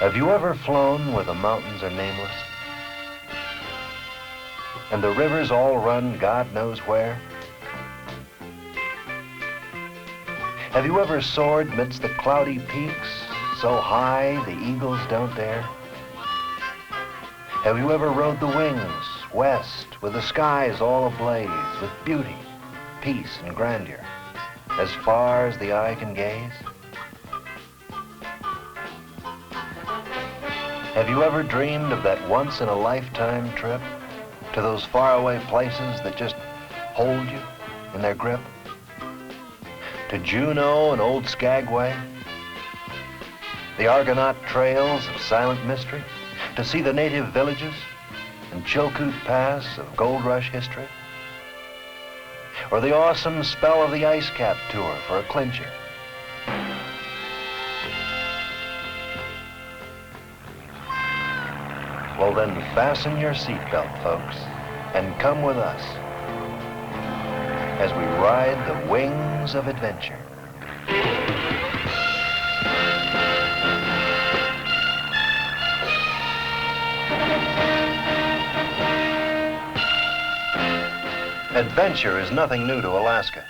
Have you ever flown where the mountains are nameless? And the rivers all run God knows where? Have you ever soared midst the cloudy peaks, so high the eagles don't dare? Have you ever rode the wings west with the skies all ablaze with beauty, peace, and grandeur, as far as the eye can gaze? Have you ever dreamed of that once-in-a-lifetime trip to those faraway places that just hold you in their grip? To Juneau and old Skagway, the Argonaut trails of silent mystery, to see the native villages and Chilkoot Pass of gold rush history, or the awesome spell of the ice cap tour for a clincher. Well then, fasten your seatbelt, folks, and come with us as we ride the wings of adventure. Adventure is nothing new to Alaska.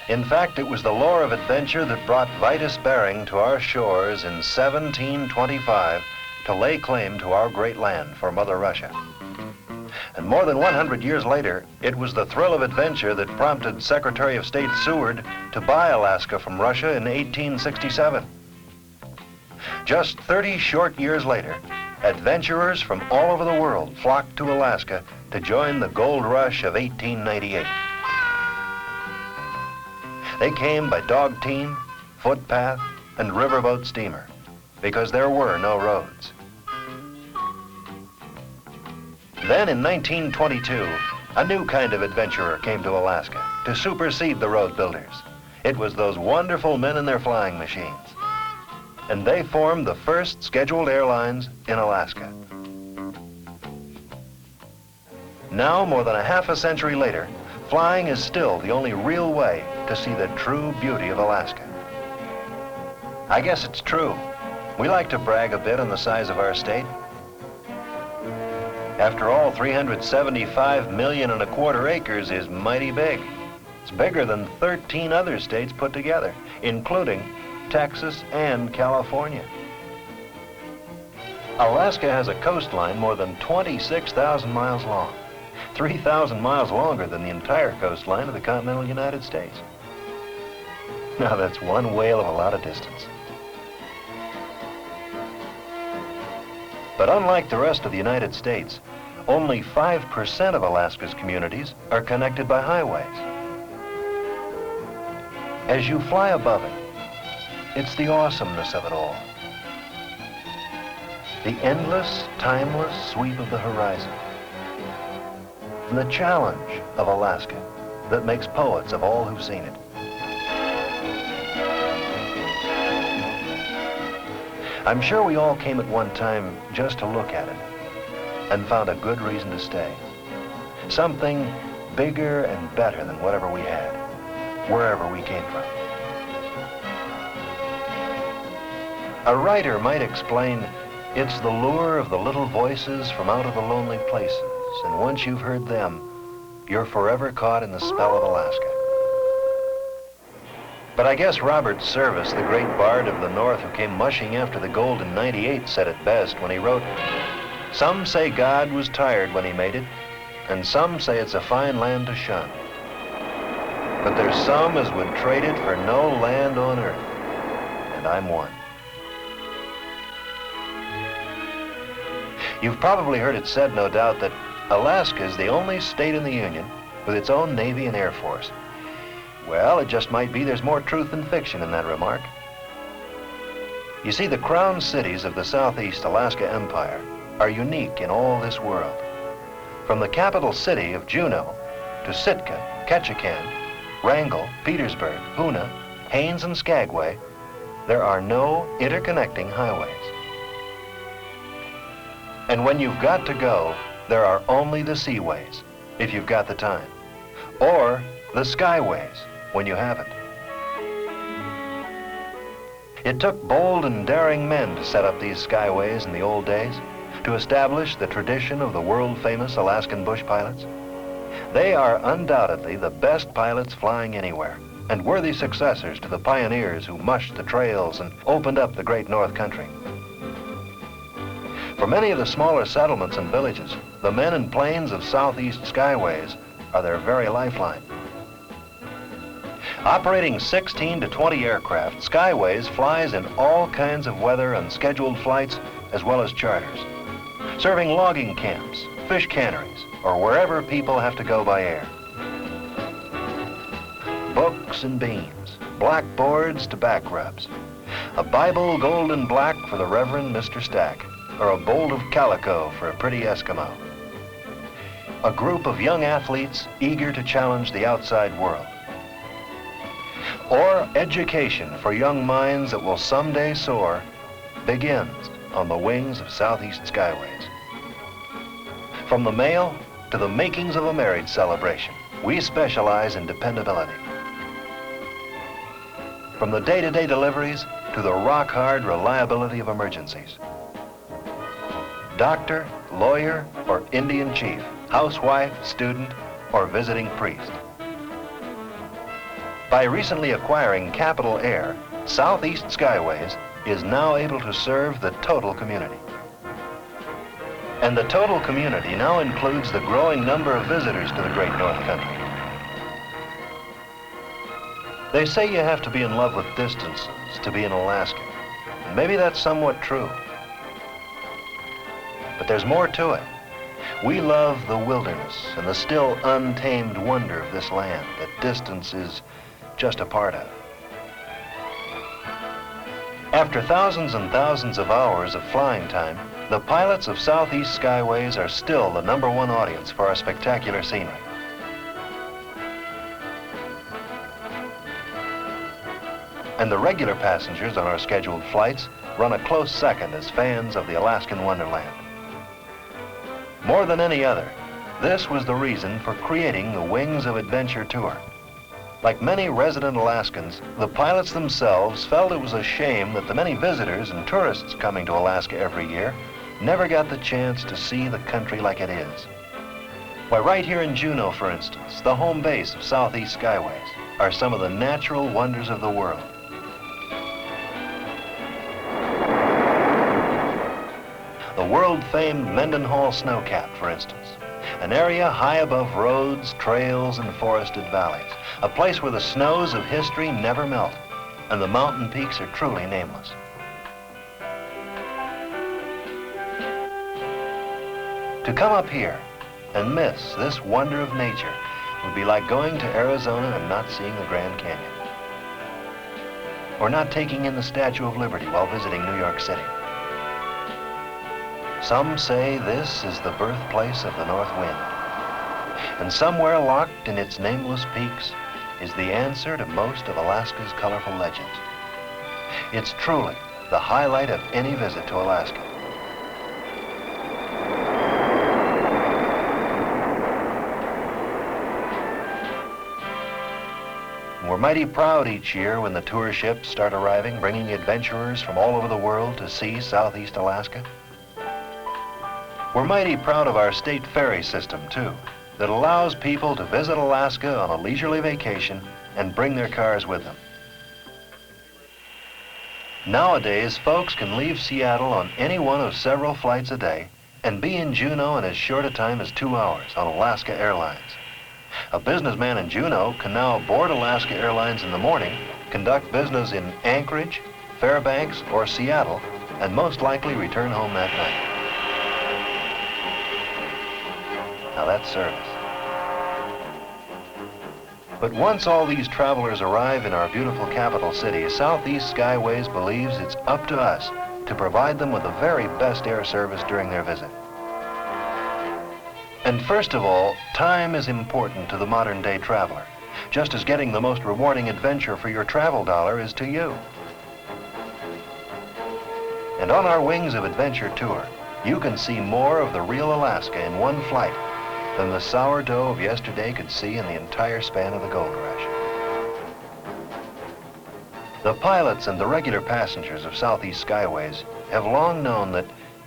In fact, it was the lure of adventure that brought Vitus Bering to our shores in 1725 to lay claim to our great land for Mother Russia. And more than 100 years later, it was the thrill of adventure that prompted Secretary of State Seward to buy Alaska from Russia in 1867. Just 30 short years later, adventurers from all over the world flocked to Alaska to join the gold rush of 1898. They came by dog team, footpath, and riverboat steamer, because there were no roads. Then in 1922, a new kind of adventurer came to Alaska to supersede the road builders. It was those wonderful men in their flying machines. And they formed the first scheduled airlines in Alaska. Now, more than a half a century later, flying is still the only real way to see the true beauty of Alaska. I guess it's true. We like to brag a bit on the size of our state. After all, 375 million and a quarter acres is mighty big. It's bigger than 13 other states put together, including Texas and California. Alaska has a coastline more than 26,000 miles long, 3,000 miles longer than the entire coastline of the continental United States. Now that's one whale of a lot of distance. But unlike the rest of the United States, only 5% of Alaska's communities are connected by highways. As you fly above it, it's the awesomeness of it all. The endless, timeless sweep of the horizon. And the challenge of Alaska that makes poets of all who've seen it. I'm sure we all came at one time just to look at it and found a good reason to stay. Something bigger and better than whatever we had, wherever we came from. A writer might explain, it's the lure of the little voices from out of the lonely places, and once you've heard them, you're forever caught in the spell of Alaska. But I guess Robert Service, the great bard of the North who came mushing after the gold in '98, said it best when he wrote, "Some say God was tired when he made it, and some say it's a fine land to shun. But there's some as would trade it for no land on earth, and I'm one." You've probably heard it said, no doubt, that Alaska is the only state in the Union with its own Navy and Air Force. Well, it just might be there's more truth than fiction in that remark. You see, the crown cities of the Southeast Alaska Empire are unique in all this world. From the capital city of Juneau to Sitka, Ketchikan, Wrangell, Petersburg, Hoona, Haines, and Skagway, there are no interconnecting highways. And when you've got to go, there are only the seaways, if you've got the time, or the skyways, when you haven't. It took bold and daring men to set up these skyways in the old days, to establish the tradition of the world-famous Alaskan bush pilots. They are undoubtedly the best pilots flying anywhere, and worthy successors to the pioneers who mushed the trails and opened up the great North Country. For many of the smaller settlements and villages, the men and planes of Southeast Skyways are their very lifeline. Operating 16 to 20 aircraft, Skyways flies in all kinds of weather and scheduled flights, as well as charters, serving logging camps, fish canneries, or wherever people have to go by air. Books and beans, blackboards to back rubs, a Bible gold and black for the Reverend Mr. Stack, or a bolt of calico for a pretty Eskimo. A group of young athletes eager to challenge the outside world. Or education for young minds that will someday soar begins on the wings of Southeast Skyways. From the mail to the makings of a marriage celebration, we specialize in dependability. From the day-to-day deliveries to the rock-hard reliability of emergencies. Doctor, lawyer, or Indian chief, housewife, student, or visiting priest. By recently acquiring Capital Air, Southeast Skyways is now able to serve the total community. And the total community now includes the growing number of visitors to the great North Country. They say you have to be in love with distances to be an Alaskan. And maybe that's somewhat true. But there's more to it. We love the wilderness and the still untamed wonder of this land that distance is just a part of. After thousands and thousands of hours of flying time, the pilots of Southeast Skyways are still the #1 audience for our spectacular scenery. And the regular passengers on our scheduled flights run a close second as fans of the Alaskan wonderland. More than any other, this was the reason for creating the Wings of Adventure tour. Like many resident Alaskans, the pilots themselves felt it was a shame that the many visitors and tourists coming to Alaska every year never got the chance to see the country like it is. Why, right here in Juneau, for instance, the home base of Southeast Skyways, are some of the natural wonders of the world. The world-famed Mendenhall Snowcap, for instance, an area high above roads, trails, and forested valleys, a place where the snows of history never melt, and the mountain peaks are truly nameless. To come up here and miss this wonder of nature would be like going to Arizona and not seeing the Grand Canyon, or not taking in the Statue of Liberty while visiting New York City. Some say this is the birthplace of the North Wind, and somewhere locked in its nameless peaks is the answer to most of Alaska's colorful legends. It's truly the highlight of any visit to Alaska. We're mighty proud each year when the tour ships start arriving, bringing adventurers from all over the world to see Southeast Alaska. We're mighty proud of our state ferry system, too, that allows people to visit Alaska on a leisurely vacation and bring their cars with them. Nowadays, folks can leave Seattle on any one of several flights a day and be in Juneau in as short a time as 2 hours on Alaska Airlines. A businessman in Juneau can now board Alaska Airlines in the morning, conduct business in Anchorage, Fairbanks, or Seattle, and most likely return home that night. Now that's service. But once all these travelers arrive in our beautiful capital city, Southeast Skyways believes it's up to us to provide them with the very best air service during their visit. And first of all, time is important to the modern-day traveler, just as getting the most rewarding adventure for your travel dollar is to you. And on our Wings of Adventure tour, you can see more of the real Alaska in one flight than the sourdough of yesterday could see in the entire span of the gold rush. The pilots and the regular passengers of Southeast Skyways have long known that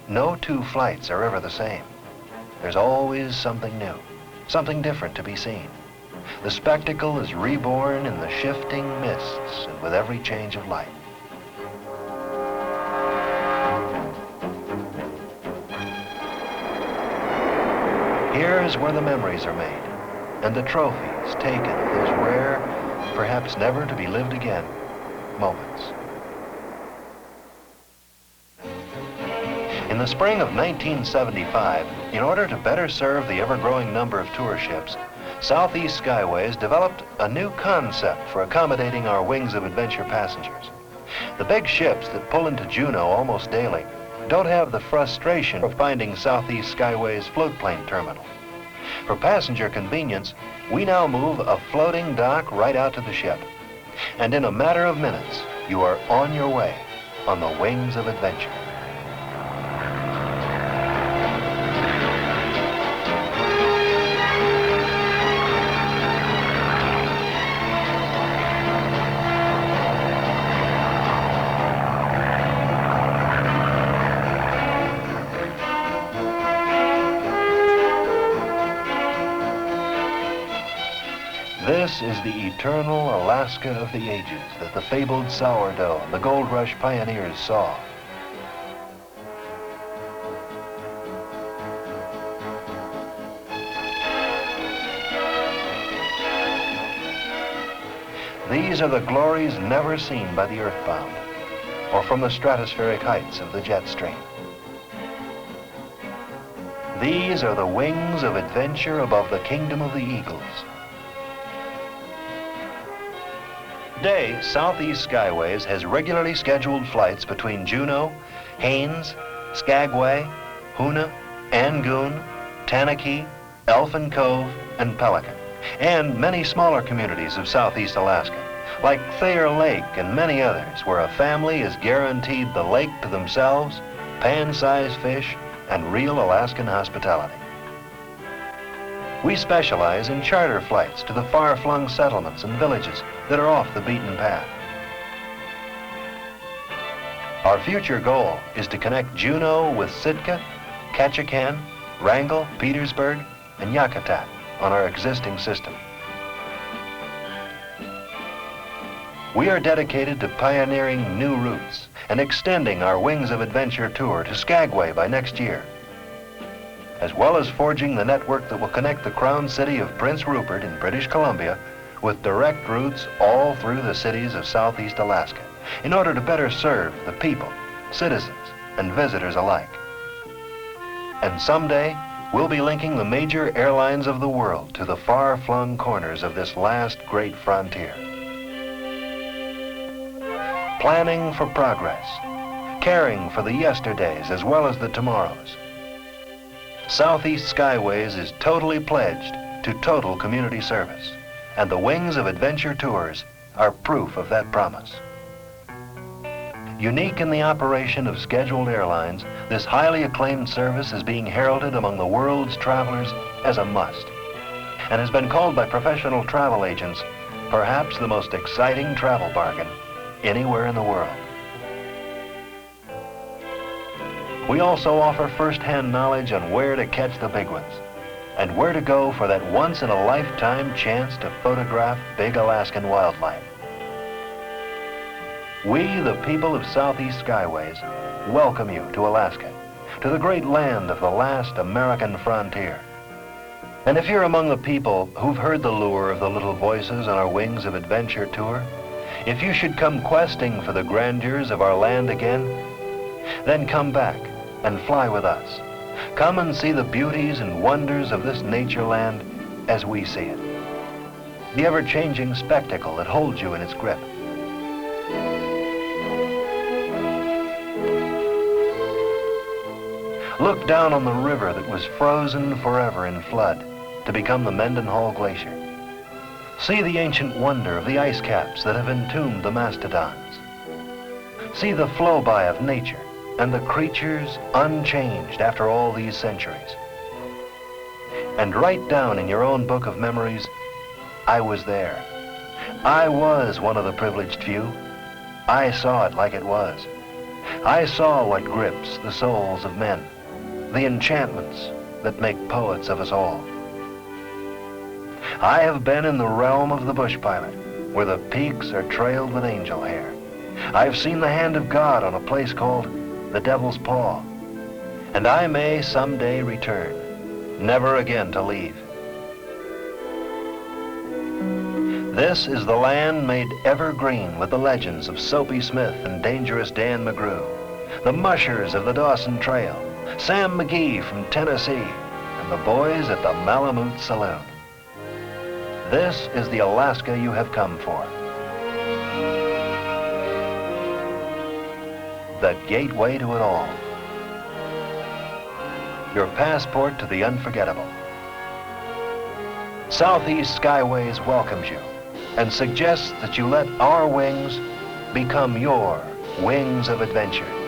no two flights are ever the same. There's always something new, something different to be seen. The spectacle is reborn in the shifting mists and with every change of light. Here's where the memories are made and the trophies taken of those rare, perhaps never to be lived again, moments. In the spring of 1975, in order to better serve the ever-growing number of tour ships, Southeast Skyways developed a new concept for accommodating our Wings of Adventure passengers. The big ships that pull into Juneau almost daily don't have the frustration of finding Southeast Skyways floatplane terminal. For passenger convenience, we now move a floating dock right out to the ship. And in a matter of minutes, you are on your way on the Wings of Adventure. This is the eternal Alaska of the ages that the fabled sourdough and the gold rush pioneers saw. These are the glories never seen by the earthbound or from the stratospheric heights of the jet stream. These are the wings of adventure above the kingdom of the eagles. Today, Southeast Skyways has regularly scheduled flights between Juneau, Haines, Skagway, Hoonah, Angoon, Tanakee, Elfin Cove, and Pelican, and many smaller communities of Southeast Alaska, like Thayer Lake and many others, where a family is guaranteed the lake to themselves, pan-sized fish, and real Alaskan hospitality. We specialize in charter flights to the far-flung settlements and villages that are off the beaten path. Our future goal is to connect Juneau with Sitka, Ketchikan, Wrangell, Petersburg, and Yakutat on our existing system. We are dedicated to pioneering new routes and extending our Wings of Adventure tour to Skagway by next year, as well as forging the network that will connect the Crown City of Prince Rupert in British Columbia with direct routes all through the cities of Southeast Alaska in order to better serve the people, citizens, and visitors alike. And someday, we'll be linking the major airlines of the world to the far-flung corners of this last great frontier. Planning for progress, caring for the yesterdays as well as the tomorrows. Southeast Skyways is totally pledged to total community service, and the Wings of Adventure tours are proof of that promise. Unique in the operation of scheduled airlines, this highly acclaimed service is being heralded among the world's travelers as a must, and has been called by professional travel agents perhaps the most exciting travel bargain anywhere in the world. We also offer first-hand knowledge on where to catch the big ones and where to go for that once-in-a-lifetime chance to photograph big Alaskan wildlife. We, the people of Southeast Skyways, welcome you to Alaska, to the great land of the last American frontier. And if you're among the people who've heard the lure of the little voices on our Wings of Adventure tour, if you should come questing for the grandeurs of our land again, then come back and fly with us. Come and see the beauties and wonders of this nature land as we see it. The ever-changing spectacle that holds you in its grip. Look down on the river that was frozen forever in flood to become the Mendenhall Glacier. See the ancient wonder of the ice caps that have entombed the mastodons. See the flow-by of nature and the creatures unchanged after all these centuries. And write down in your own book of memories, I was there. I was one of the privileged few, I saw it like it was. I saw what grips the souls of men, the enchantments that make poets of us all. I have been in the realm of the bush pilot, where the peaks are trailed with angel hair. I've seen the hand of God on a place called the Devil's Paw, and I may someday return, never again to leave. This is the land made evergreen with the legends of Soapy Smith and Dangerous Dan McGrew, the mushers of the Dawson Trail, Sam McGee from Tennessee, and the boys at the Malamute Saloon. This is the Alaska you have come for. The gateway to it all. Your passport to the unforgettable. Southeast Skyways welcomes you and suggests that you let our wings become your wings of adventure.